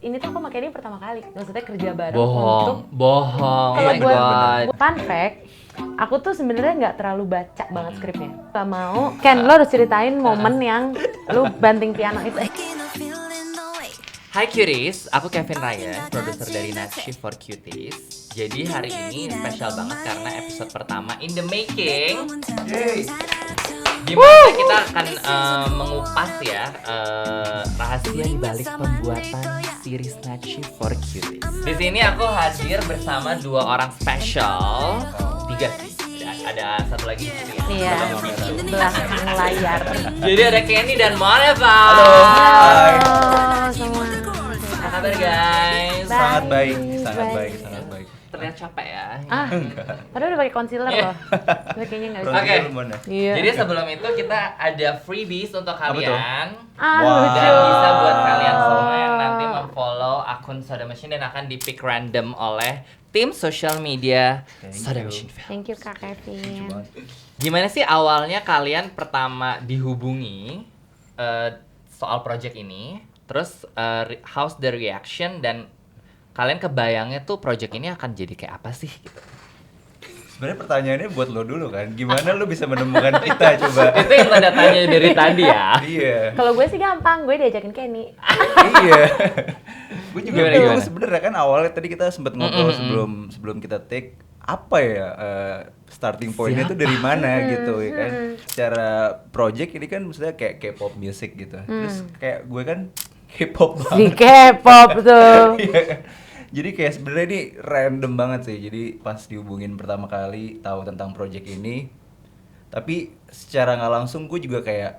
Ini tuh aku pakai ini pertama kali, maksudnya kerja bareng Bohong, untuk bohong. Oh kalau my buat god. fun fact, aku tuh sebenarnya nggak terlalu baca banget skripnya. Gak mau. Ken, lo harus ceritain momen yang lu banting piano itu. Hai Cuties, aku Kevin Ryan, produser dari Night Shift for Cuties. Jadi hari ini spesial banget karena episode pertama in the making. Dimana kita akan mengupas ya rahasia di balik pembuatan series Night Shift for Cuties. Di sini aku hadir bersama dua orang spesial, tiga sih. Ada satu lagi di sini ya. Iya, belakang layar. Jadi ada Kenny dan Moneva. Halo. Hai. Semua. Apa kabar guys? Sangat baik, Baik, sangat baik. baik, sangat baik. Terlihat capek ya. Padahal udah pakai concealer loh. Tapi kayaknya nggak bisa. Oke. Iya. Jadi sebelum itu kita ada freebies untuk kalian. Wow. Lucu. Dan bisa buat kalian semua yang nanti memfollow akun Soda Machine dan akan di-pick random oleh tim social media Soda Machine Film. Thank you Kak Kevin. Gimana sih awalnya kalian pertama dihubungi soal project ini? Terus how's the reaction dan kalian kebayangnya tuh project ini akan jadi kayak apa sih gitu? Sebenarnya pertanyaannya buat lo dulu kan, gimana lo bisa menemukan kita coba? Itu yang tanda tanya dari tadi ya. Iya, Kalau gue sih gampang, gue diajakin Kenny. iya. Gue juga Gimana, bingung gimana? sebenarnya kan awalnya tadi kita sempat ngobrol sebelum kita take apa ya starting pointnya tuh dari mana gitu ya kan. Secara project ini kan maksudnya kayak K-pop music gitu. Terus kayak gue kan K-pop Si banget. K-pop tuh. Iya kan? Jadi kayak sebenarnya ini random banget sih. Jadi pas dihubungin pertama kali tahu tentang project ini, tapi secara nggak langsung gue juga kayak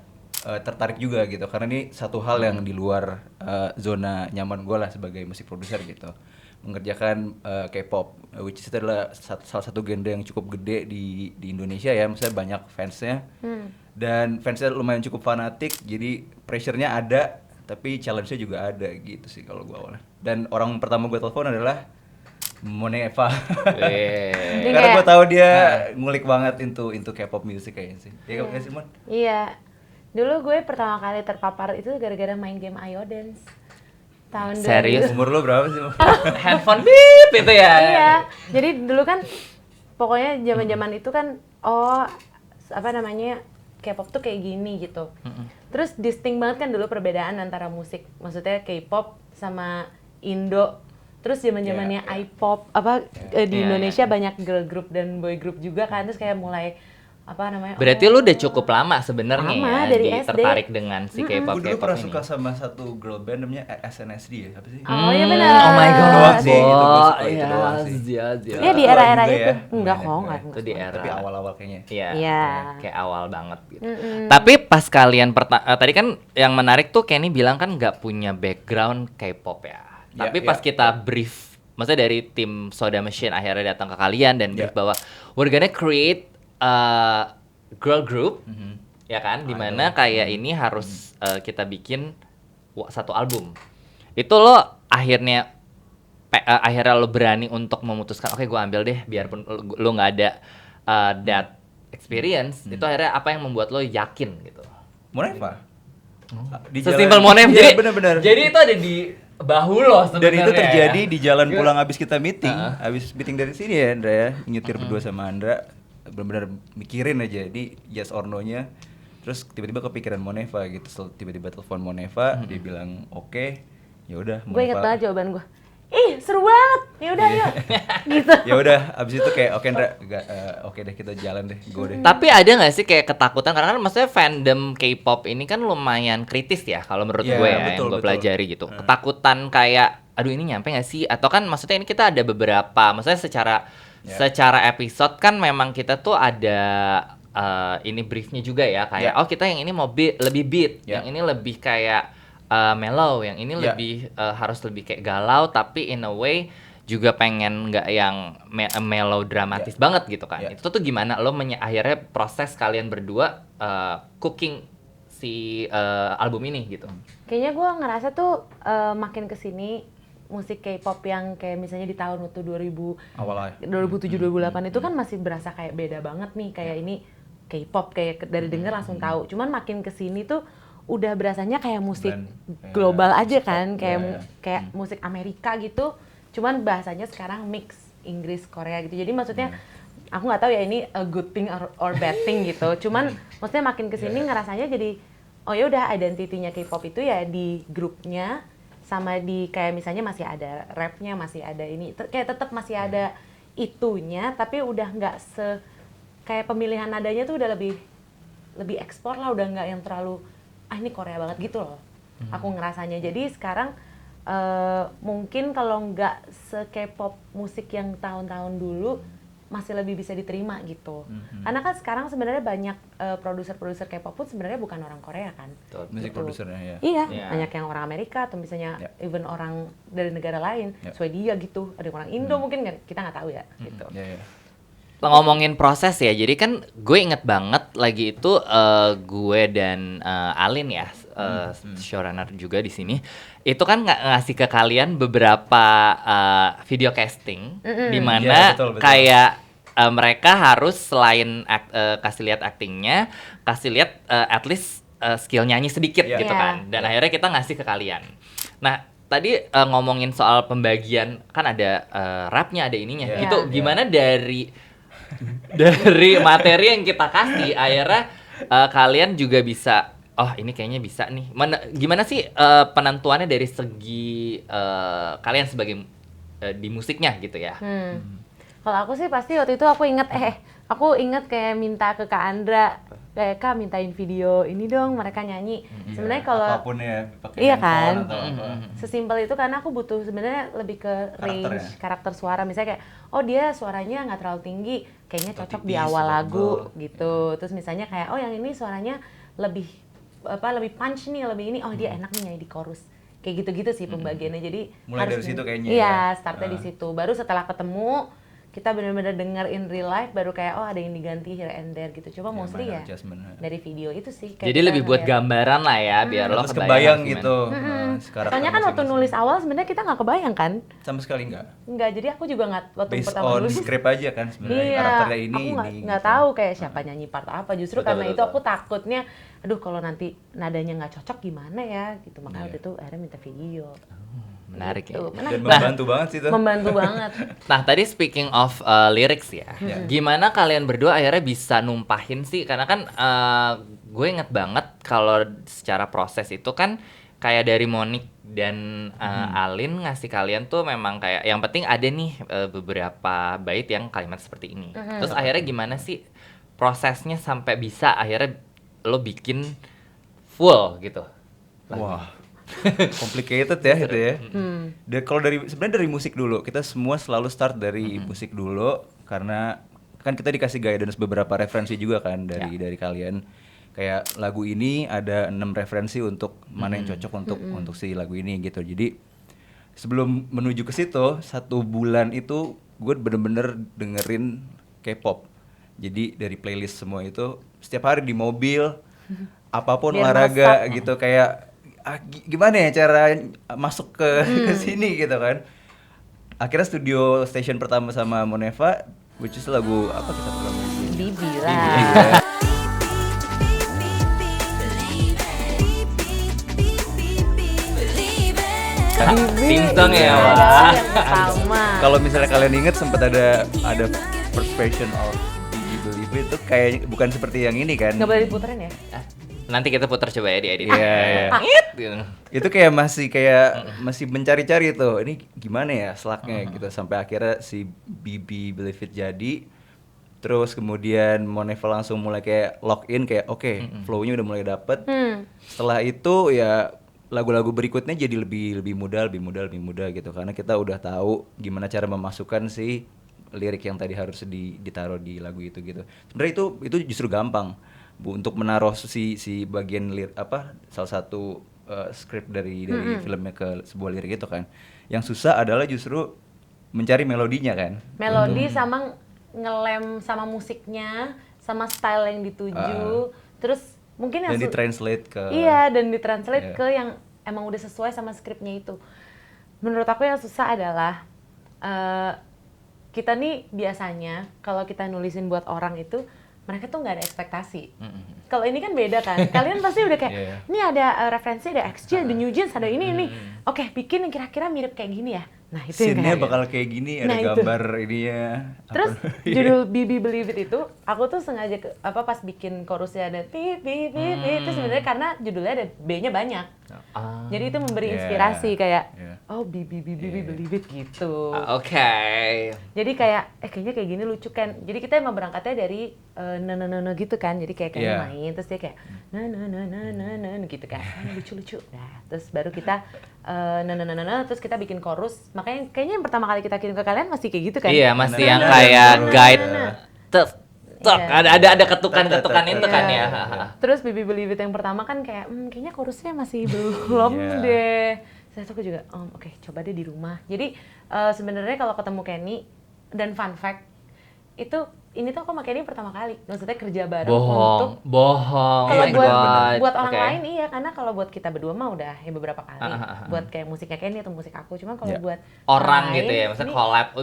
tertarik juga gitu. Karena ini satu hal yang di luar zona nyaman gue lah sebagai musik produser gitu. Mengerjakan K-pop, which is adalah salah satu genre yang cukup gede di Indonesia ya. Misalnya banyak fansnya, dan fansnya lumayan cukup fanatik. Jadi pressure-nya ada, tapi challenge-nya juga ada gitu sih kalau gue awalnya. Dan orang pertama gue telepon adalah Moneva. Weh. Dia Karena kayak- gue tahu dia ngulik banget into K-pop music kayaknya sih. Iya nggak sih Mon? Iya. Dulu gue pertama kali terpapar itu gara-gara main game Ayo Dance. Tahun Serius? 2000. Umur lo berapa sih Mon? Handphone beep itu ya. Iya. Jadi dulu kan pokoknya zaman-zaman itu kan apa namanya? K-pop tuh kayak gini gitu. Terus distinct banget kan dulu perbedaan antara musik, maksudnya K-pop sama Indo. Terus zaman-zamannya Yeah, yeah. I-pop apa di Yeah, Indonesia banyak girl group dan boy group juga kan. Terus kayak mulai apa namanya? Berarti lu udah cukup lama sebenarnya Lama, ya dari SD. tertarik dengan si K-pop Gue dulu K-pop pernah ini. suka sama satu girl band namanya SNSD ya, apa sih? Oh iya benar. Oh my god. Doang sih, itu gua Bo. suka itu doang sih. Yes. Iya di Tua era-era juga itu. ya. Enggak kok, Lumayan, enggak. Itu di era. Tapi awal-awal kayaknya. Iya. Iya. Kayak awal banget gitu. Tapi pas kalian tadi kan yang menarik tuh Kenny bilang kan nggak punya background K-pop ya. Ya, Tapi ya. pas kita brief, maksudnya dari tim Soda Machine akhirnya datang ke kalian dan brief Ya. bahwa we're gonna create a girl group, ya kan? Dimana kayak ini harus kita bikin satu album. Itu lo akhirnya lo berani untuk memutuskan, oke gue ambil deh, biarpun lo nggak ada that experience. Itu akhirnya apa yang membuat lo yakin gitu? Moneva. Sesimpel Monef. Iya, Jadi benar-benar. Jadi itu ada di bahu lo sebenarnya. Dan itu terjadi ya. di jalan pulang abis kita meeting. Abis meeting dari sini ya Andra ya, nyetir berdua sama Andra. Benar-benar mikirin aja di yes or no-nya. Terus tiba-tiba kepikiran Moneva gitu. Setelah tiba-tiba telepon Moneva, dia bilang oke. Ya udah Gue inget Moneva. banget jawaban gue. Ih seru banget. Ya udah Iya. yuk. Gitu. Ya udah, abis itu kayak oke Andra, oke deh kita jalan deh, go deh. Tapi ada nggak sih kayak ketakutan karena kan maksudnya fandom K-pop ini kan lumayan kritis ya kalau menurut Iya, gue ya betul, yang gue betul. pelajari gitu. Ketakutan kayak aduh ini nyampe nggak sih? Atau kan maksudnya ini kita ada beberapa, maksudnya secara episode kan memang kita tuh ada ini briefnya juga ya kayak oh kita yang ini mau lebih beat, Ya. yang ini lebih kayak mellow, yang ini Ya. lebih harus lebih kayak galau tapi in a way juga pengen nggak yang mellow dramatis banget gitu kan. Ya. Itu tuh gimana lo akhirnya proses kalian berdua cooking si album ini gitu. Kayaknya gue ngerasa tuh makin kesini musik K-pop yang kayak misalnya di tahun waktu 2007 2008 itu kan masih berasa kayak beda banget nih kayak ini K-pop kayak dari denger langsung tahu. Cuman makin kesini tuh udah berasanya kayak musik Brand, global kayak aja pop, kan, kayak ya. kayak musik Amerika gitu, cuman bahasanya sekarang mix Inggris Korea gitu. Jadi maksudnya aku nggak tahu ya ini a good thing or bad thing gitu. Cuman maksudnya makin kesini ngerasanya jadi oh ya udah identitinya K-pop itu ya di grupnya sama di kayak misalnya masih ada rapnya, masih ada ini kayak tetap masih ada itunya, tapi udah nggak kayak pemilihan nadanya tuh udah lebih ekspor lah, udah nggak yang terlalu ini Korea banget gitu loh. Aku ngerasanya. Jadi sekarang mungkin kalau nggak se-K-pop musik yang tahun-tahun dulu masih lebih bisa diterima gitu. Karena kan sekarang sebenarnya banyak produser-produser K-pop pun sebenarnya bukan orang Korea kan. Musik Gitu. produsernya ya. Iya, Iya. banyak yang orang Amerika atau misalnya even orang dari negara lain, Swedia gitu, ada orang Indo mungkin kan kita nggak tahu ya gitu. Ya, ya. Ngomongin proses ya, jadi kan gue inget banget lagi itu gue dan Alin ya, showrunner juga di sini, itu kan ngasih ke kalian beberapa video casting, di mana Iya, betul, betul. kayak mereka harus selain kasih lihat actingnya, kasih lihat at least skill nyanyi sedikit Iya. gitu Iya. kan, dan akhirnya kita ngasih ke kalian. Nah tadi ngomongin soal pembagian kan ada rapnya, ada ininya, Iya. itu Iya. gimana dari materi yang kita kasih akhirnya kalian juga bisa ini kayaknya bisa nih. Gimana sih penentuannya dari segi kalian sebagai di musiknya gitu ya? Kalau aku sih pasti waktu itu aku inget kayak minta ke Kak Andra, kayak Kak mintain video ini dong mereka nyanyi. Sebenarnya kalau apapun ya, pakai iya handphone kan, atau apa. sesimpel itu karena aku butuh sebenarnya lebih ke range karakter suara. Misalnya kayak oh dia suaranya nggak terlalu tinggi, kayaknya Atau cocok di tipis, awal atau lagu tebal. gitu. Terus misalnya kayak oh yang ini suaranya lebih lebih punch nih, lebih ini, oh dia enak nih nyanyi di chorus. Kayak gitu-gitu sih pembagiannya. Jadi Mulai dari situ kayaknya iya, ya. startnya di situ. Baru setelah ketemu kita benar-benar denger in real life baru kayak oh ada yang diganti here and there gitu. Coba mostly minor ya adjustment. dari video itu sih. Jadi lebih buat gambaran lah ya, biar lo Terus kebayang gimana. gitu. Soalnya kan waktu masing-masing. nulis awal sebenarnya kita nggak kebayang kan? Sama sekali enggak. Nggak, jadi aku juga nggak waktu Based pertama on nulis. script aja kan sebenarnya Iya, karakternya ini aku nggak gitu. tahu kayak siapa nyanyi part apa. Justru Betul, karena betul, itu betul. aku takutnya, aduh kalau nanti nadanya nggak cocok gimana ya gitu. Makanya Iya. waktu itu akhirnya minta video. Menarik ya. Gitu. Dan Menarik. membantu banget sih tuh. Membantu banget. Nah tadi speaking of lyrics ya, gimana kalian berdua akhirnya bisa numpahin sih? Karena kan gue inget banget kalau secara proses itu kan kayak dari Monik dan Alin ngasih kalian tuh memang kayak yang penting ada nih beberapa bait yang kalimat seperti ini. Terus akhirnya gimana sih prosesnya sampai bisa akhirnya lo bikin full gitu? Wah. Complicated ya itu ya. Kalau sebenarnya dari musik dulu, kita semua selalu start dari musik dulu karena kan kita dikasih guidance beberapa referensi juga kan dari kalian. Kayak lagu ini ada 6 referensi untuk mana yang cocok untuk si lagu ini gitu. Jadi sebelum menuju ke situ 1 bulan itu gue bener-bener dengerin K-pop. Jadi dari playlist semua itu setiap hari di mobil apapun Biar olahraga melesak. gitu kayak gimana ya cara masuk ke sini gitu kan. Akhirnya studio station pertama sama Moneva, which is lagu apa kita bilang? Bibi Iya. lah. Ting tong ya, Ada wah. yang pertama. Kalau misalnya kalian inget sempat ada first version of Bibi Believe It itu kayak bukan seperti yang ini kan. Nggak boleh diputerin ya? Nanti kita putar coba ya di edit. Iya, iya. Gitu. Itu kayak masih mencari-cari tuh ini gimana ya slagnya gitu sampai akhirnya si Bibi Believe It jadi. Terus kemudian Moneva langsung mulai kayak lock in kayak oke, flow-nya udah mulai dapet. Setelah itu ya lagu-lagu berikutnya jadi lebih mudah gitu karena kita udah tahu gimana cara memasukkan si lirik yang tadi harus ditaruh di lagu itu gitu. Sebenarnya itu justru gampang Bu untuk menaruh si bagian salah satu skrip dari filmnya ke sebuah lirik itu kan. Yang susah adalah justru mencari melodinya kan. Melodi sama ngelem sama musiknya, sama style yang dituju. Terus mungkin yang Dan ditranslate ke iya, dan ditranslate Iya. ke yang emang udah sesuai sama skripnya itu. Menurut aku yang susah adalah kita nih biasanya kalau kita nulisin buat orang itu mereka tuh nggak ada ekspektasi. Kalau ini kan beda kan, kalian pasti udah kayak, ini ada referensi, ada XG, ada New Jeans, ada ini. Oke, bikin yang kira-kira mirip kayak gini ya. Nah itu yang Scene-nya kayak bakal kayak gini, ada Nah, itu. gambar ininya. Terus judul Bibi Believe It itu aku tuh sengaja pas bikin chorusnya ada Bibi itu sebenarnya karena judulnya ada B-nya banyak. Jadi itu memberi inspirasi kayak oh Bibi Believe It gitu. Oke. Jadi kayak kayaknya kayak gini lucu kan. Jadi kita emang berangkatnya dari no gitu kan. Jadi kayak main terus dia kayak no gitu kan. Lucu-lucu. Nah, terus baru kita no terus kita bikin chorus. Makanya kayaknya yang pertama kali kita kirim ke kalian masih kayak gitu kan. Iya, masih yang kayak guide. Ada ketukan-ketukan itu kan ya. Terus Bibi Believe It yang pertama kan kayak kayaknya chorusnya masih belum deh. Saya tuh juga oke, coba deh di rumah. Jadi sebenarnya kalau ketemu Kenny dan fun fact itu ini tuh aku sama Kenny pertama kali. Maksudnya kerja bareng untuk bohong. kalau Oh my buat God. orang Oke. lain iya, karena kalau buat kita berdua mah udah beberapa kali. Buat kayak musiknya Kenny atau musik aku. Cuman kalau buat Orang lain, gitu ya, maksudnya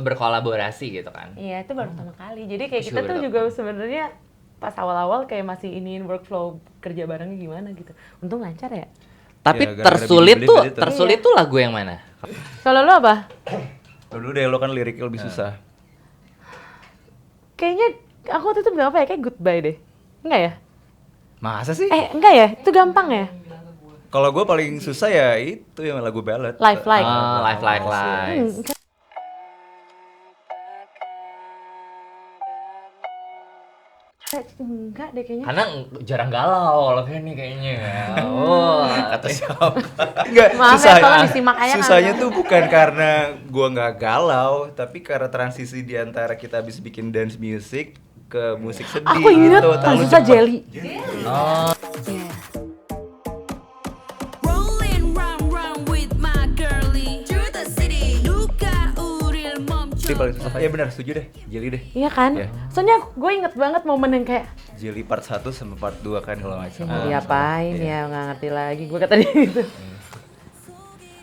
berkolaborasi gitu kan. iya, itu baru pertama kali. Jadi kayak Terus kita juga tuh baru juga sebenarnya pas awal-awal kayak masih iniin workflow kerja barengnya gimana gitu. Untung lancar ya. Tapi Ya, gara-gara tersulit Bibi tuh, Believe It itu. tersulit tuh lagu yang mana? Kalau lo apa? Lo dulu deh, lo kan liriknya lebih susah. Kayaknya aku waktu itu bilang apa ya? Kayak Goodbye deh. Enggak ya? Masa sih? Enggak ya? Itu gampang ya? Kalau gue paling susah ya itu yang lagu ballad. Life Like. Life Like Lies. Enggak deh kayaknya. Karena jarang galau loh ini kayaknya. Oh, Kata siapa? Enggak, Maaf ya, tolong disimak aja susahnya kan. tuh bukan karena gua nggak galau, tapi karena transisi di antara kita habis bikin dance music ke musik sedih Aku ingat gitu, pas terlalu susah cepat. Jelly. Rolling round with my girlie through the city. Luka uril Jelly paling susah. Iya benar, setuju deh. Jelly deh. Iya kan? Iya. Soalnya gue inget banget momen yang kayak Jelly part 1 sama part 2 kan kalau nggak salah. mau diapain ya, nggak ngerti lagi. Gue kata dia gitu.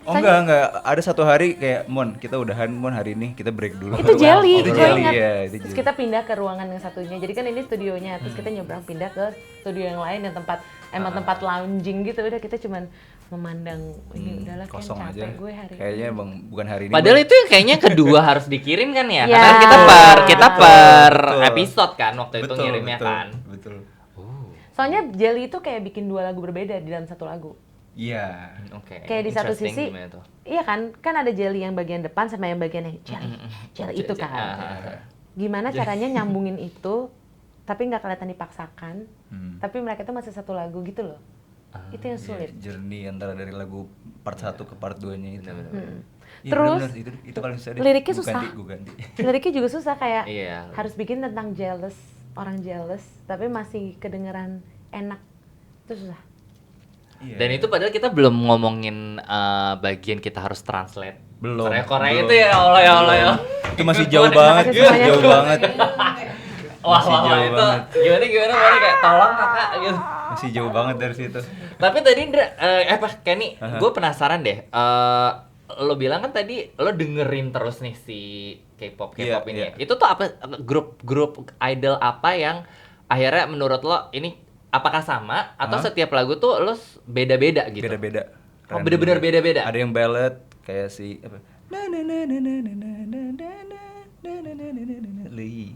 Oh enggak. Ada satu hari kayak, Mon, kita udahan, Mon, hari ini kita break dulu. Itu Jelly, Itu gue Jelly, ingat. ya, itu Terus Jelly. kita pindah ke ruangan yang satunya. Jadi kan ini studionya, terus kita nyebrang pindah ke studio yang lain yang tempat lounging gitu. Udah kita cuman memandang ini udahlah kan Kosong capek aja. gue hari Kayaknya ini. emang bukan hari ini. Padahal Bang. itu yang kayaknya kedua harus dikirim kan ya? Ya. Karena kan kita per Betul. episode kan waktu itu ngirimnya betul, kan. Betul. Soalnya Jelly itu kayak bikin dua lagu berbeda di dalam satu lagu. Iya. Oke. Kayak di satu Interesting sisi, gimana tuh? iya kan ada Jelly yang bagian depan sama yang bagian yang Jelly itu kan. Gimana caranya nyambungin itu, tapi nggak kelihatan dipaksakan, tapi mereka tuh masih satu lagu gitu loh. Itu yang sulit. Journey antara dari lagu part 1 ke part 2-nya itu. Iya, Terus, bener-bener, itu paling susah deh. liriknya Gua susah. ganti. Liriknya juga susah kayak Iya. harus bikin tentang jealous, orang jealous, tapi masih kedengeran enak. Itu susah. Iya. Dan itu padahal kita belum ngomongin bagian kita harus translate. Belum. Korea Belum. itu ya Allah ya Allah ya. Itu masih jauh banget, Makasih masih semuanya. jauh banget. Wah, Masih wah, jauh itu banget. gimana Mari kayak tolong kakak gitu. Masih jauh banget dari situ. Tapi tadi Kenny, gue penasaran deh. Lo bilang kan tadi lo dengerin terus nih si K-pop Iya, ini. iya. Itu tuh apa grup idol apa yang akhirnya menurut lo ini apakah sama atau setiap lagu tuh lo beda-beda gitu? Beda-beda. Oh, bener-bener beda-beda. Ada yang ballad kayak si apa? Na na na na na na na na na na na na na na na Lee.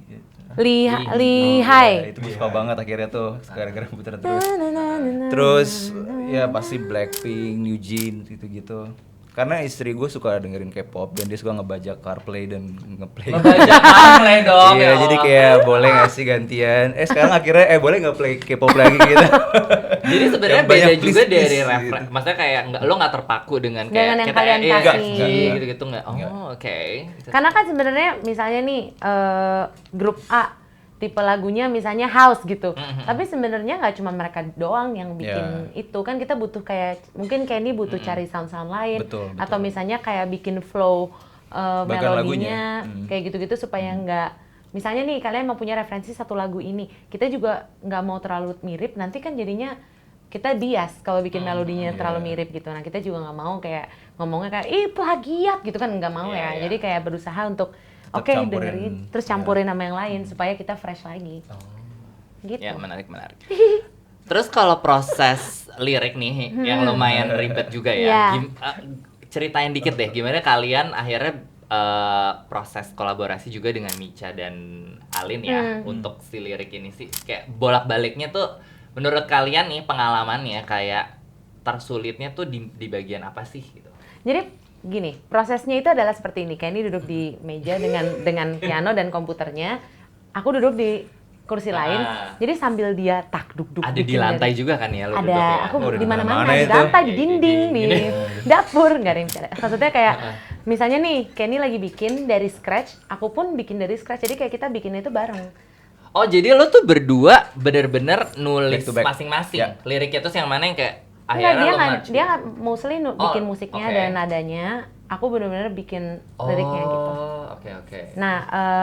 Lihai. Ya, itu gue suka banget akhirnya tuh gara-gara putar terus. Terus ya pasti Blackpink, New Jeans gitu-gitu. Karena istri gue suka dengerin K-pop dan dia suka ngebajak CarPlay dan ngeplay. Ngebajak play dong. Iya, ya jadi Allah. kayak boleh nggak sih gantian? Sekarang akhirnya boleh nggak play K-pop lagi gitu. Jadi sebenarnya Yang banyak beda juga please, dari please, referensi. gitu. Maksudnya kayak lo nggak terpaku dengan kayak Dengan yang kita kalian iya, kasih. Enggak. gitu-gitu nggak. Oh, Enggak. oke. Karena kan sebenarnya misalnya nih grup A tipe lagunya misalnya house gitu. Tapi sebenarnya nggak cuma mereka doang yang bikin itu. Kan kita butuh kayak mungkin Kenny butuh cari sound-sound lain Betul, betul. atau misalnya kayak bikin flow Bagian melodinya lagunya. kayak gitu-gitu supaya nggak misalnya nih kalian mau punya referensi satu lagu ini, kita juga nggak mau terlalu mirip, nanti kan jadinya kita bias kalau bikin melodinya terlalu mirip gitu. Nah kita juga nggak mau kayak ngomongnya kayak ih plagiat gitu kan, nggak mau ya. Jadi kayak berusaha untuk Tetap oke campurin, dengerin terus campurin sama yang lain supaya kita fresh lagi. gitu. Ya, menarik. Terus kalau proses lirik nih yang lumayan ribet juga ya. Iya. Ceritain dikit deh gimana kalian akhirnya proses kolaborasi juga dengan Micha dan Alin ya untuk si lirik ini sih. Kayak bolak-baliknya tuh menurut kalian nih pengalamannya kayak tersulitnya tuh di bagian apa sih gitu. Jadi gini, prosesnya itu adalah seperti ini. Kayak ini duduk di meja dengan piano dan komputernya. Aku duduk di kursi lain. Jadi sambil dia duk ada di lantai juga kan ya lu ada, duduk ya? aku Oh, di mana-mana, mana di itu? lantai, di dinding, di dapur, nggak ada yang bicara. Maksudnya kayak, misalnya nih, Kenny lagi bikin dari scratch, aku pun bikin dari scratch. Jadi kayak kita bikinnya itu bareng. Oh jadi lo tuh berdua bener-bener nulis Back to back. masing-masing Ya. liriknya tuh yang mana yang kayak Enggak, akhirnya lo merge dia gitu? nggak mostly bikin musiknya oke. dan nadanya. Aku bener-bener bikin liriknya gitu. Oke. Nah,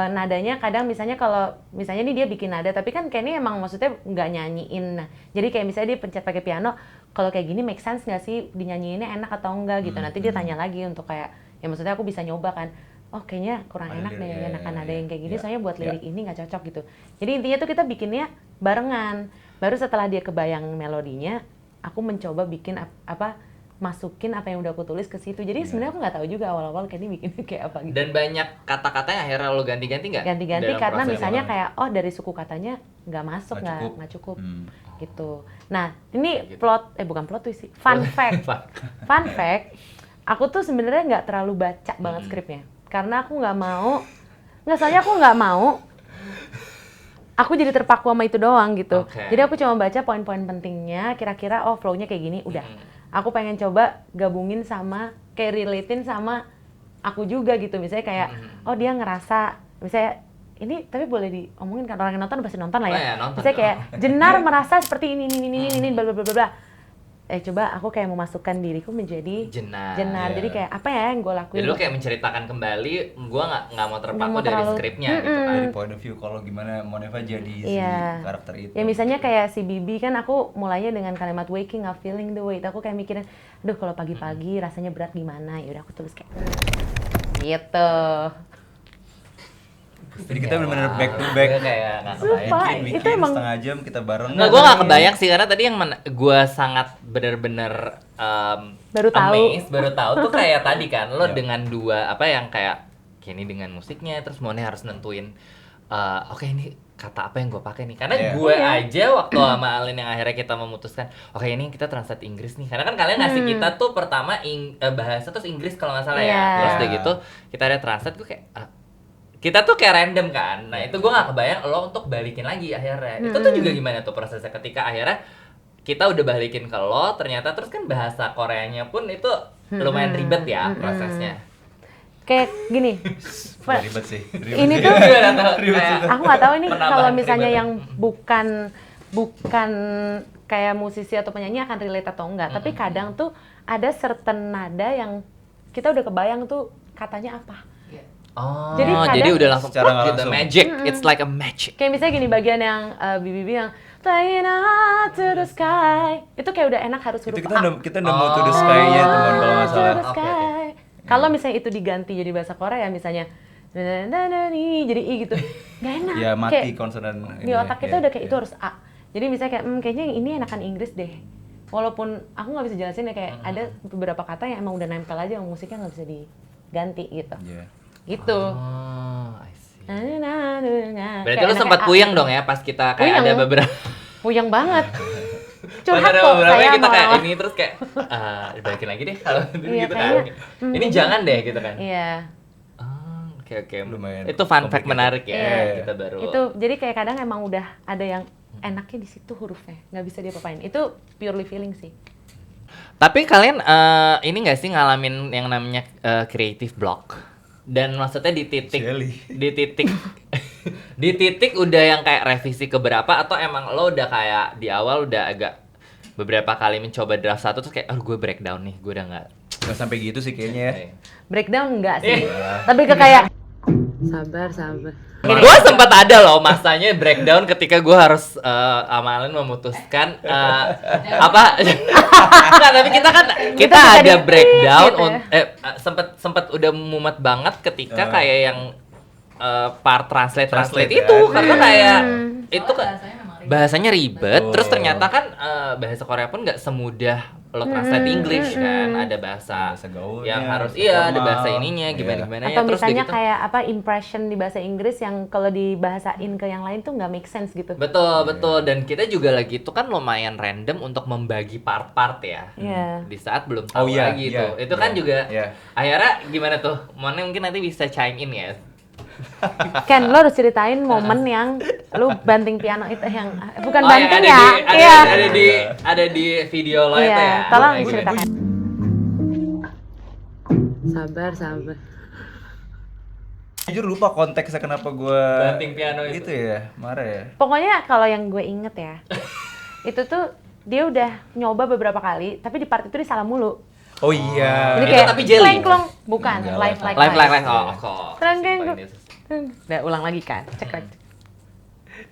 nadanya kadang misalnya kalau misalnya nih dia bikin nada, tapi kan Kenny emang maksudnya nggak nyanyiin. Nah, jadi kayak misalnya dia pencet pakai piano, kalau kayak gini make sense nggak sih dinyanyiinnya enak atau enggak gitu. Nanti dia tanya lagi untuk kayak, ya maksudnya aku bisa nyoba kan. Oh kayaknya kurang Ada enak deh, lirik, enakan ya, nada yang kayak gini. ya. Soalnya buat Ya. lirik ini nggak cocok gitu. Jadi intinya tuh kita bikinnya barengan. Baru setelah dia kebayang melodinya, aku mencoba bikin masukin apa yang udah aku tulis ke situ. Jadi sebenarnya aku nggak tahu juga awal-awal Kenny bikinnya kayak apa gitu. Dan banyak kata-kata yang akhirnya lo ganti-ganti nggak? Ganti-ganti Dalam karena proses misalnya lo? kayak dari suku katanya nggak masuk, Nggak nggak cukup Hmm. gitu. Nah ini Gitu. bukan plot twist sih, fun fact. Fun fact, aku tuh sebenarnya nggak terlalu baca banget skripnya karena aku nggak mau, soalnya aku nggak mau aku jadi terpaku sama itu doang gitu. Oke. Jadi aku cuma baca poin-poin pentingnya, kira-kira flow-nya kayak gini, udah. Aku pengen coba gabungin sama, kayak relatein sama aku juga gitu. Misalnya kayak, oh dia ngerasa, misalnya, ini tapi boleh diomongin kan, orang yang nonton pasti nonton lah ya. Oh ya, nonton. Misalnya kayak, Jenar merasa seperti ini, bla bla bla bla bla. Coba aku kayak memasukkan diriku menjadi Jenar. Jenar. Iya. Jadi kayak, apa ya yang gue lakuin? Jadi lo kayak menceritakan kembali, gue nggak mau terpaku mau dari terlalu- skripnya gitu kan. Dari point of view kalau gimana Moneva jadi si Iya. karakter itu. Ya misalnya kayak si Bibi kan aku mulainya dengan kalimat waking up feeling the weight. Aku kayak mikirin, aduh kalau pagi-pagi rasanya berat gimana? Ya udah aku tulis kayak gitu. Jadi kita benar-benar Wah, back to back. gue kayak nggak Sumpah, kebayang. Bikin itu emang- setengah jam kita bareng. Nggak, gue nggak kebayang sih karena tadi yang gue sangat bener-bener Baru tahu. amazed, baru tahu tuh kayak tadi kan lo Iya. dengan dua apa yang kayak Kenny dengan musiknya, terus Mone harus nentuin oke ini kata apa yang gue pakai nih karena Iya. gue aja waktu sama Alin yang akhirnya kita memutuskan oke ini kita translate Inggris nih karena kan kalian ngasih kita tuh pertama bahasa terus Inggris kalau nggak salah ya, Iya. terus udah gitu kita ada translate gue kayak kita tuh kayak random kan, nah itu gue nggak kebayang lo untuk balikin lagi akhirnya. Itu tuh juga gimana tuh prosesnya ketika akhirnya kita udah balikin ke lo, ternyata terus kan bahasa Koreanya pun itu lumayan ribet ya prosesnya. Kayak gini, Wah, ribet sih. Ribet ini sih. tuh Ribet sih. aku nggak tahu ini Menambah kalau misalnya keribetan. yang bukan kayak musisi atau penyanyi akan relate atau enggak. Tapi kadang tuh ada certain nada yang kita udah kebayang tuh katanya apa. Oh, Jadi jadi, kadang- udah langsung Secara nggak gitu, langsung. magic, it's like a magic. Kayak misalnya gini bagian yang Bibi yang flying out to the sky. Itu kayak udah enak harus huruf Itu A. kita nemu to the sky-nya teman kalau nggak To salah. the Oke, sky. Kalau misalnya itu diganti jadi bahasa Korea misalnya jadi I gitu. Gak enak. Ya mati Kayak konsonan di ini ya, otak kita ya, udah kayak ya. itu harus A. Jadi misalnya kayak kayaknya ini enakan Inggris deh. Walaupun aku nggak bisa jelasin ya kayak ada beberapa kata yang emang udah nempel aja yang musiknya nggak bisa diganti gitu. Iya. Gitu. Oh, I see. Berarti Berarti lo sempat puyeng dong ya pas kita kayak Puyeng. ada beberapa Puyeng banget. pas Curhat ada kok beberapa saya yang kita sama kayak orang. ini terus kayak dibalikin lagi deh kalau Iya, gitu kan. kayaknya, Ini jangan deh gitu kan. Iya. Oke. Lumayan Itu fun fact complicated. menarik ya. Iya. Kita baru. Itu jadi kayak kadang emang udah ada yang enaknya di situ hurufnya, nggak bisa diapa-apain. Itu purely feeling sih. Tapi kalian ini nggak sih ngalamin yang namanya creative block? Dan maksudnya di titik Jelly. di titik di titik udah yang kayak revisi ke berapa atau emang lo udah kayak di awal udah agak beberapa kali mencoba draft satu terus kayak gue breakdown nih, gue udah nggak. Nggak sampai gitu sih kayaknya ya. Breakdown enggak sih. Iya. Tapi ke kayak sabar. Gue sempat ada loh masanya breakdown ketika gue harus amalin memutuskan apa nggak, tapi kita kan kita bisa ada di-tweet breakdown gitu ya. sempet udah mumet banget ketika kayak yang part translate Translate itu ya. karena kayak itu kan bahasanya ribet, Betul. terus ternyata kan bahasa Korea pun nggak semudah lo translate English kan, ada bahasa Bahasa gaulnya, yang harus bahasa ada bahasa formal. ininya Iya. gimana Atau ya, terus misalnya udah gitu. kayak apa impression di bahasa Inggris yang kalau dibahasain ke yang lain tuh nggak make sense gitu. Betul, dan kita juga lagi itu kan lumayan random untuk membagi part-part ya. Iya. Di saat belum tahu Oh, iya, lagi iya, tuh. Itu kan iya, juga iya. akhirnya gimana tuh? Mone mungkin nanti bisa chime in ya. Ken, lo harus ceritain momen yang lu banting piano itu yang bukan Oh, yang banting ada ya, di, ada, iya. ada di video lo itu Iya, ya. tolong Kayak gitu. ceritakan. Sabar. Jujur lupa konteksnya kenapa gue Banting piano itu. ya, marah ya. Pokoknya kalau yang gue inget ya, itu tuh dia udah nyoba beberapa kali, tapi di part itu dia salah mulu. Oh iya. Jadi Itu kayak tapi jelly. kleng-kleng. Bukan, Enggak, live like Live. Oh, kok. Terang, Sumpah geng. ini susah. Udah ulang lagi kan, cek.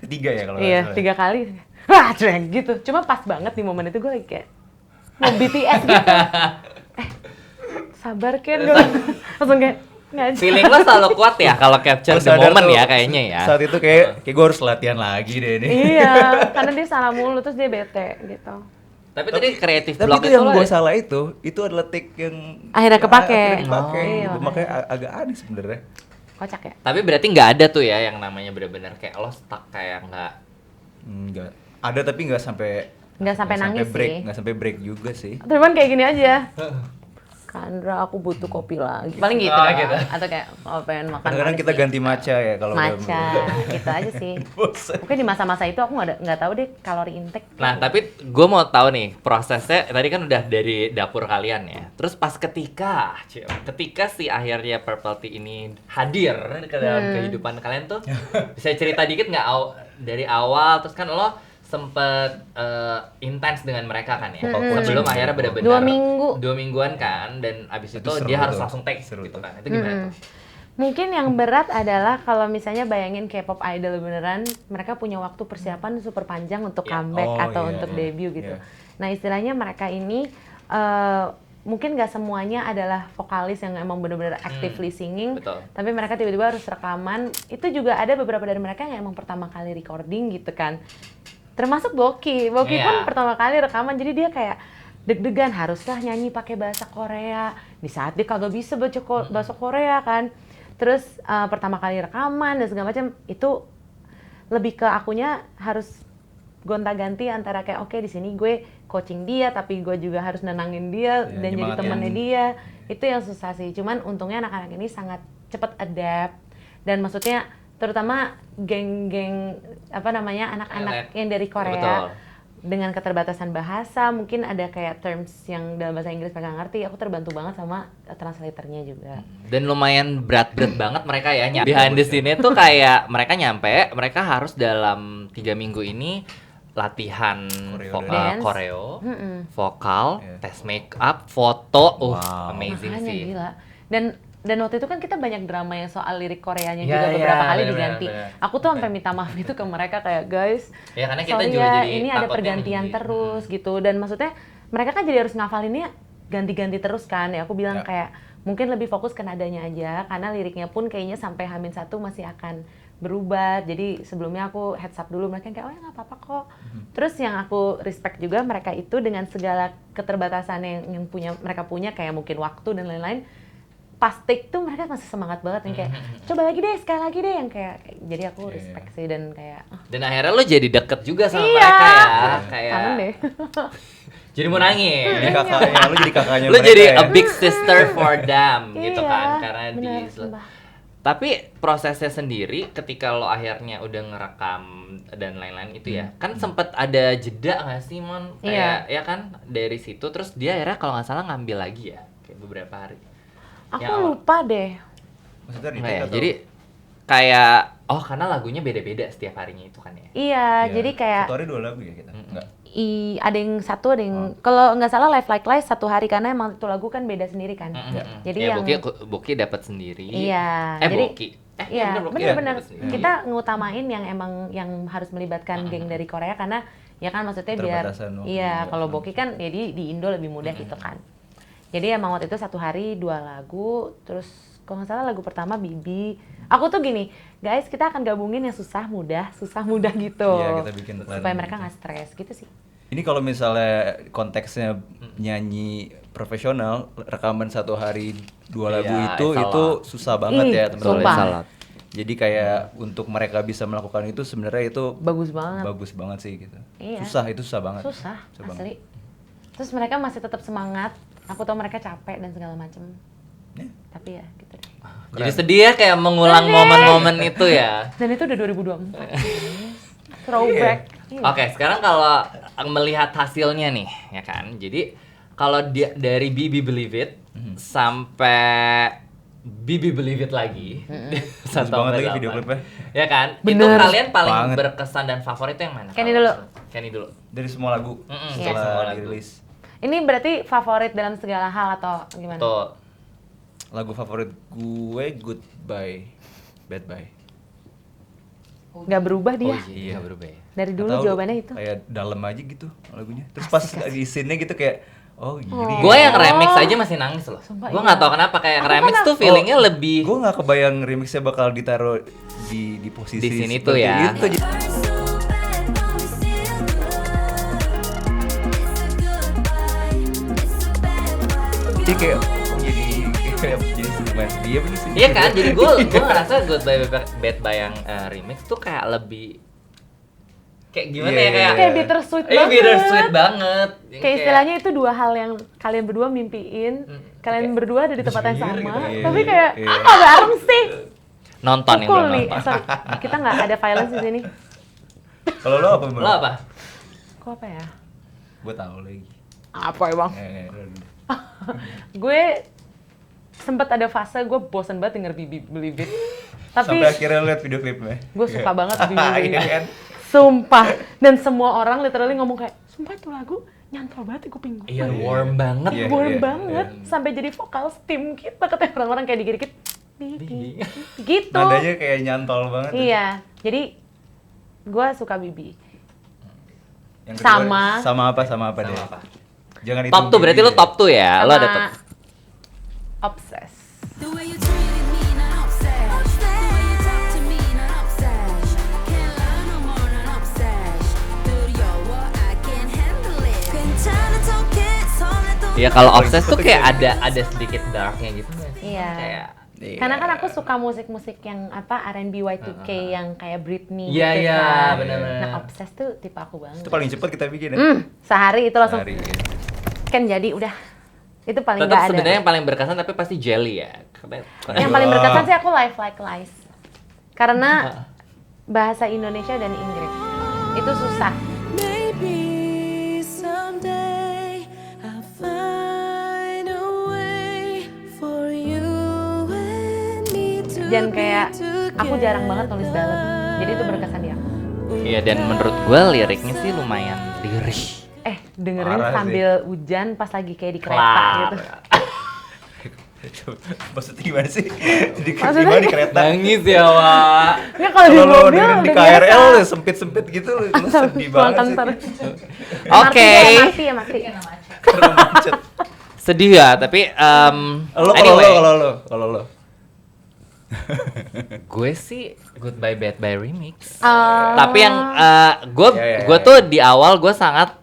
Tiga ya kalau nggak Iya, salah. 3 kali. Wah, cuek gitu. Cuma pas banget di momen itu gue lagi kayak mau BTS gitu. Sabar Ken, gue langsung kayak nggak. Feeling lo selalu kuat ya kalau capture Gua the sadar moment tuh, ya kayaknya ya. Saat itu kayak gue harus latihan lagi deh ini. Iya, karena dia salah mulu terus dia bete gitu. Tapi tadi kreatif Tapi block itu yang lo gue ya? salah itu adalah take yang Akhirnya kepake. akhirnya dipakai. Oh, iya, Makanya agak aneh sebenarnya. Kocak ya. Tapi berarti nggak ada tuh ya yang namanya bener-bener kayak lo stuck kayak nggak. Enggak. Ada tapi nggak sampai Nggak sampai nangis break, sih. nggak sampai break juga sih. Cuman kayak gini aja. Kandra, aku butuh kopi lagi. Paling gitu, Oh, dong. gitu. Atau kayak mau pengen makan Kadang-kadang manis kita nih. ganti matcha ya kalau udah Matcha, gitu aja sih. bosen. Mungkin di masa-masa itu aku nggak tahu deh kalori intake. Nah, tapi gue mau tahu nih prosesnya. Tadi kan udah dari dapur kalian ya. Terus pas ketika si akhirnya Purple Tea ini hadir ke dalam kehidupan kalian tuh, bisa cerita dikit nggak dari awal? Terus kan lo sempet intens dengan mereka kan ya. Sebelum akhirnya benar-benar 2 minggu. 2 mingguan kan, dan abis itu Itu seru dia harus tuh. langsung take Seru gitu tuh. kan. Itu gimana tuh? Mungkin yang berat adalah kalau misalnya bayangin K-pop idol beneran, mereka punya waktu persiapan super panjang untuk Iya. comeback Oh, atau iya, untuk iya, debut gitu. iya. Nah istilahnya mereka ini mungkin nggak semuanya adalah vokalis yang emang bener-bener actively singing, Betul. tapi mereka tiba-tiba harus rekaman. Itu juga ada beberapa dari mereka yang emang pertama kali recording gitu kan. Termasuk Boki pun Iya. pertama kali rekaman, jadi dia kayak deg-degan haruskah nyanyi pakai bahasa Korea di saat dia kagak bisa baca bahasa Korea kan. Terus pertama kali rekaman dan segala macam itu lebih ke akunya harus gonta-ganti antara kayak oke di sini gue coaching dia tapi gue juga harus nenangin dia Ya, dan jadi nyemangatin. temannya dia. Itu yang susah sih. Cuman untungnya anak-anak ini sangat cepat adapt dan maksudnya terutama geng-geng apa namanya anak-anak yang dari Korea. Betul. Dengan keterbatasan bahasa, mungkin ada kayak terms yang dalam bahasa Inggris mereka ngerti, aku terbantu banget sama translatornya juga. Dan lumayan berat-berat banget mereka ya nyampe. Behind the scene tuh kayak mereka nyampe, mereka harus dalam 3 minggu ini latihan Dance. koreo, Mm-mm. vokal, Iya. tes make up, foto, Wow. amazing Makanya sih. gila. Dan waktu itu kan kita banyak drama yang soal lirik Koreanya Iya, juga iya, beberapa kali bener-bener, diganti. bener. Aku tuh sampai minta maaf gitu ke mereka kayak guys, Ya karena kita sorry juga ya, jadi ini ada takutnya pergantian menjadi- terus gitu. Dan maksudnya mereka kan jadi harus ngafalinnya ganti-ganti terus kan. Ya aku bilang Ya. kayak mungkin lebih fokus ke nadanya aja karena liriknya pun kayaknya sampai H-1 masih akan berubah. Jadi sebelumnya aku heads up dulu, mereka kayak oh ya nggak apa-apa kok. Terus yang aku respect juga mereka itu dengan segala keterbatasan yang mereka punya kayak mungkin waktu dan lain-lain. Pas take tuh mereka masih semangat banget yang kayak coba lagi deh, sekali lagi deh yang kayak jadi aku respect sih dan kayak Dan akhirnya lo jadi deket juga sama Iya. mereka ya, kayak kangen deh. jadi mau nangis. Jadi kakaknya, lu jadi kakaknya Lo mereka jadi ya. a big sister for them gitu Iya, kan, karena bener, sumpah. Tapi prosesnya sendiri ketika lo akhirnya udah ngerekam dan lain-lain itu ya, kan sempet ada jeda nggak sih Mon? Kayak ya kan dari situ terus dia akhirnya kalau nggak salah ngambil lagi ya, kayak beberapa hari. Aku Yang awal. lupa deh. Maksudnya di Nggak ya? take atau- Jadi kayak karena lagunya beda-beda setiap harinya itu kan ya. Iya, Iya. jadi kayak Satu hari 2 lagu ya kita? Enggak. ada yang satu, ada yang kalau nggak salah Live Like Life 1 hari karena emang itu lagu kan beda sendiri kan. Jadi ya, yang Boki dapat sendiri. Iya, Eh jadi- Boki. Iya, Boki benar-benar. dapet sendiri. Kita ngutamain yang emang yang harus melibatkan geng dari Korea karena ya kan maksudnya biar Keterbatasan waktu iya, juga. kalau Boki kan jadi di Indo lebih mudah gitu kan. Jadi emang waktu itu 1 hari 2 lagu, terus kalau nggak salah lagu pertama Bibi. Aku tuh gini, guys kita akan gabungin yang susah mudah gitu. Iya, kita bikin plan supaya mereka gitu. nggak stres gitu sih. Ini kalau misalnya konteksnya nyanyi profesional, rekaman 1 hari 2 lagu Iya, itu salah. susah banget Ih, ya teman-teman. sumpah. Salah. Jadi kayak untuk mereka bisa melakukan itu sebenarnya itu Bagus banget. bagus banget sih gitu. Iya. Itu susah banget. Susah, banget. asli. Terus mereka masih tetap semangat. Aku tahu mereka capek dan segala macem. Ya. Tapi ya gitu deh. Jadi sedih ya kayak mengulang momen-momen itu ya. Dan itu udah 2024. Throwback. Iya. Oke, sekarang kalau melihat hasilnya nih, ya kan. Jadi kalau dari Bibi Believe It sampai Bibi Believe It lagi, Bagus banget lagi video klipnya. ya kan. Itu Bener. kalian paling Banget. berkesan dan favorit yang mana? Kenny Kalau- dulu. Kenny dulu. Dari semua lagu Iya. Semua setelah lagu. dirilis. Ini berarti favorit dalam segala hal atau gimana? Tuh. Lagu favorit gue Goodbye, Bad Bye. Nggak berubah dia. Oh iya, nggak berubah ya. Dari dulu Nggak tahu, jawabannya itu. Kayak dalam aja gitu lagunya. Terus pas lagi scene-nya gitu kayak oh gini. Gue yang remix aja masih nangis loh. Sumpah, Gue iya. nggak tahu kenapa kayak Aku remix kan tuh feelingnya lebih. Gue nggak kebayang remixnya bakal ditaruh di posisi Di sini seperti tuh ya. itu. Hurt so bad, but we still good. It's a goodbye. It's a bad bye. Jadi kayak jadi lumayan sedih apa sih? Iya kan, jadi gue ngerasa Goodbye Bad Bye yang remix tuh kayak lebih kayak gimana Iya, ya kayak Kayak bittersweet iya, banget. bittersweet banget. Yang Kayak istilahnya itu dua hal yang kalian berdua mimpiin. Kalian berdua ada di tempat yang Anjir, sama. gitu. Tapi Iya, kayak iya. apa bareng sih? nonton yang Pukul belum nih. nonton. Sorry, kita nggak ada violence di sini. Kalau lo apa? Bang? Lo apa? Kok apa ya? Gue tahu lagi. Apa emang? Gue sempet ada fase gue bosan banget denger Bibi Believe It. Tapi Sampai akhirnya lihat video klipnya. gue suka banget Bibi Believe Iya It. kan? Sumpah. Dan semua orang literally ngomong kayak, sumpah itu lagu nyantol banget di kuping gue. Iya, warm banget. Iya. Warm banget. Sampai jadi vokal steam kita katanya orang-orang kayak dikit-dikit. Bibi. Gitu. Nadanya kayak nyantol banget. Iya. Jadi gue suka Bibi. Yang kedua, Sama. sama apa deh? Sama apa? Jangan itu. Top tuh berarti lo top tuh ya. Lo ada top. Obsessed. The way you treated me, not obsessed. The way you talk to me, not obsessed. Can't lie no more, not obsessed. Dude, you're what I can't handle it. 괜찮아, okay, 손에도 Iya kalau Paling obses tuh suka kayak kayak ada sedikit darknya gitu. Iya. Kayak Iya. Karena kan aku suka musik-musik yang apa R&B Y2K yang kayak Britney Iya, gitu iya, kan. benar-benar. Nah, Obsessed tuh tipe aku banget. Itu paling cepat kita bikin ya. Sehari itu langsung Sehari. kan jadi udah. Itu paling tetap nggak ada. sebenarnya yang paling berkesan tapi pasti Jelly ya. Yang paling berkesan sih aku Life Like Lies. Karena bahasa Indonesia dan Inggris itu susah. Maybe someday I'll find a way for you and me to Dan kayak be aku jarang banget nulis ballad. Jadi itu berkesan di aku. Iya dan menurut gue liriknya sih lumayan lirih. Dengerin Parah sih. sambil hujan pas lagi kayak di kereta Kelar. gitu. Maksudnya gimana sih? Jadi Maksudnya gimana di kereta? Nangis ya, Wak. Nggak, kalau di Kalau lo mobil dengerin di udah KRL biasa. ya sempit-sempit gitu lo sedih Pulang banget kantor. sih. Oke. MRT ya MRT. Karena macet. Sedih ya, tapi anyway, Kalau lo. gue sih Goodbye Bad Bye remix. Ah. Tapi yang gue Ya. tuh di awal gue sangat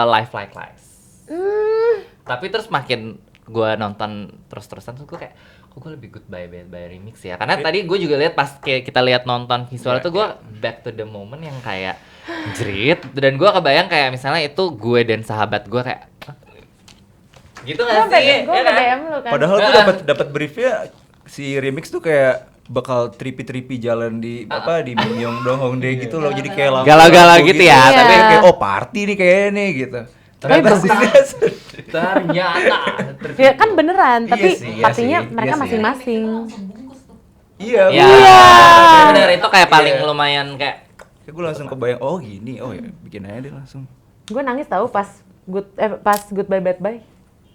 Life Like Lies. Hmm. Tapi terus makin gue nonton terus-terusan tuh gue kayak kok gue lebih Goodbye Bad Bye remix ya. Karena tadi gue juga lihat pas kayak kita lihat nonton visual Iya, tuh gue back to the moment yang kayak jerit dan gue kebayang kayak misalnya itu gue dan sahabat gue kayak "Hah? Gitu Gue gak sih? gue Ya kan? DM lu kan. Padahal gue Nggak. dapat briefnya si remix tuh kayak bakal tripi jalan di di Myeong Dong Hongdae gitu loh. Jadi kayak lagu Galau-galau gitu ya, Iya. Tapi kayak oh party nih kayaknya nih gitu. Ternyata sih Ternyata Ya kan beneran, Iya tapi sih, iya partinya sih, mereka iya sih. masing-masing. Iya. Ya, bener. bener itu kayak paling Iya. lumayan kayak Kayak gue langsung kebayang oh gini. Oh ya bikin aja deh langsung. Gue nangis tahu pas Goodbye Bad Bye.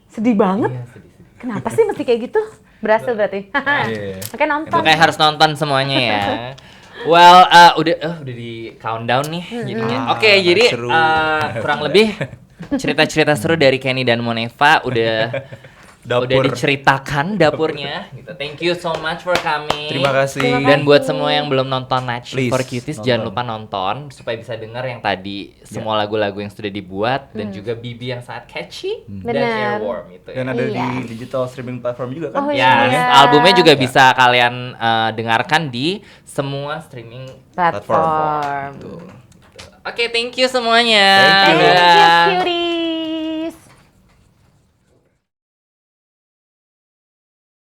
Sedih banget. iya, sedih. Kenapa sih mesti kayak gitu? Berhasil berarti. Iya. Oke nonton. Kayak harus nonton semuanya ya. Well, udah di countdown nih jadinya. Oke, jadi seru. kurang lebih cerita-cerita seru dari Kenny dan Moneva udah udah diceritakan dapurnya gitu. Thank you so much for coming. Terima kasih. Dan buat semua yang belum nonton Night Shift Please, for Cuties, nonton. jangan lupa nonton supaya bisa dengar yang tadi semua lagu-lagu yang sudah dibuat dan juga Bibi yang sangat catchy dan Benar. earworm itu Dan ya. ada Iya. di digital streaming platform juga kan? Oh, Ya, iya. albumnya juga bisa kalian dengarkan di semua streaming. Platform. Tuh. Oke, thank you semuanya. Thank you. Thank you, Dadah. cutie.